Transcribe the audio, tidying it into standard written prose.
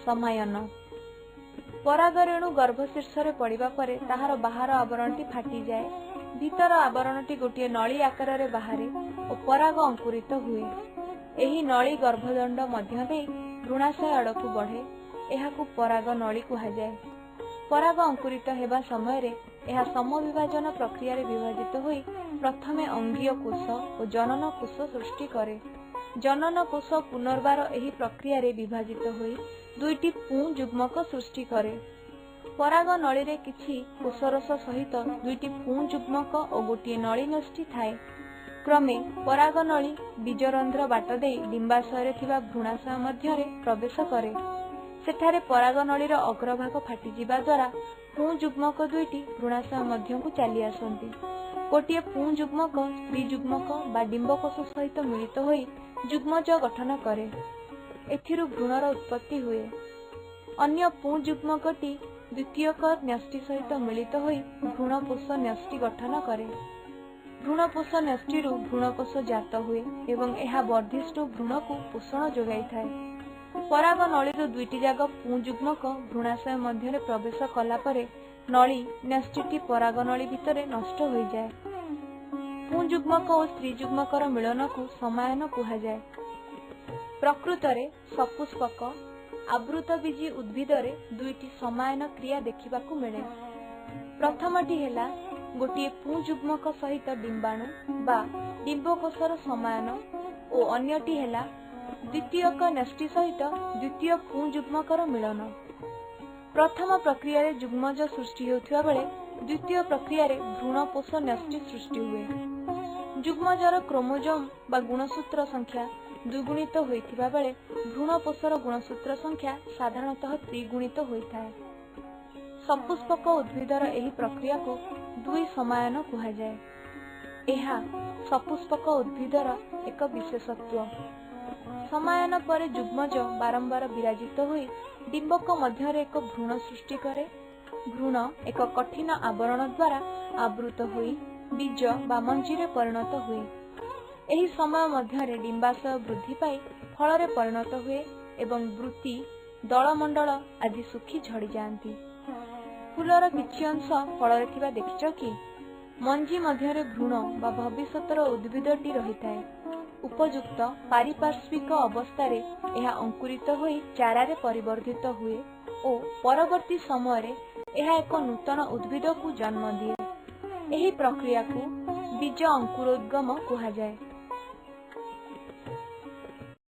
समायन। परागरेणु गर्भशीर्षरे पड़िबा परे ताहार बाहर आवरणटी फाटी जाए, भीतर आवरणटी गोटे नली आकार बाहरे और पराग अंकुरित हुए। एही नली गर्भदंड मध्य दे भ्रूणाशय आड़कू बढ़े, एहाकू पराग नली कुहाଯାଏ। पराग अंकुरित हेबा समय रे एहा समविभाजन प्रक्रिया रे विभाजित होई प्रथमे अंगीय कोष और जनन कोष सृष्टि करे। जनन कोष पुनर्बार एही प्रक्रिया रे विभाजित होई दुईटी पुं जुग्मक सृष्टि करे। पराग नली रे किछि कोषरस सहित दुईटी पुं जुग्मक और गोटे नली नष्टि थाए। क्रमे पराग नली बीजरंध्र बाट दे डिंबाशय थिबा भ्रूणाशय मध्य रे प्रवेश करे। सेठारे पराग नलीर अग्रभाग फाटी जिबा द्वारा पुं जुग्मक दुईटी भ्रूणाशय मध्यकू चली आसंती। गोटे पुं जुग्मक स्त्री जुग्मक बा डिंबकोष सहित मिलित होई जुग्मज गठन करे। एथिरु भ्रूणर उत्पत्ति हुए। अन्य पुं जुग्मकटी द्वितीयक न्यष्टि सहित मिलित होई भ्रूणपोष न्यष्टि गठन करे। भ्रूणपोष न्यष्टिरु भ्रूणकोष जात हुए एवं एहा वर्धिष्ठ भ्रूणकू पोषण जोगाई थाए। पराग नलीर दुईटी जाग पुं जुग्मक भ्रूणाशय मध्य प्रवेश कला परे नली न्यष्टिटी पराग नली भितरे नष्ट हो जाए। पुं जुग्मक और स्त्री जुग्मकर मिलन को समायन कुहाଯାଏ। प्रकृत रे सपुष्पक आवृतबीजी उद्भिद रे दुईटी समायन क्रिया देखिबाकू मिले। प्रथमटी हेला गोटे पुं जुग्मक सहित डिंबाणु बा डिंबकोषर समायन और अन्यटी हेला द्वितीयक न्यष्टि सहित द्वितीय पुं जुग्मकर मिलन। प्रथम प्रक्रिया रे जुग्मज सृष्टि होथिबा बेले द्वितीय प्रक्रिया रे भ्रूणपोष न्यष्टि सृष्टि हुए। जुग्मजर क्रोमोजोम बा गुणसूत्र संख्या द्विगुणित होइथिबा बेले भ्रूणपोषर गुणसूत्र संख्या साधारणतः त्रिगुणित होइथाए। सपुष्पक उद्भिदर एही प्रक्रिया को दुई समायन कुहाଯାଏ। एहा सपुष्पक उद्भिदर एक विशेषत्व। समायन पर जुग्मज बारंबार विराजित होई डिंबक मध्य एक भ्रूण सृष्टि करे। भ्रूण एक कठिन आवरण द्वारा आवृत होई बीज बा मंजी रे परिणत हुए। एही समय मध्य डिंबाशय वृद्धि पाई फल रे परिणत हुए एवं वृत्ति दलमंडल आदि सुखी झड़ी जाती। फूलर किछि अंश फल रे थिबा देखिछ कि मंजी मध्य भ्रूण बा भविष्यतर उद्भिदटी रहिथाए। उपयुक्त पारिपार्श्विक अवस्था यह अंकुरित होई चारा रे परिवर्धित हुए और परवर्ती समय रे यह एक नूतन उद्भिद को जन्म दिए। एही प्रक्रिया को बीज अंकुरोद्गम कुहाଯାଏ।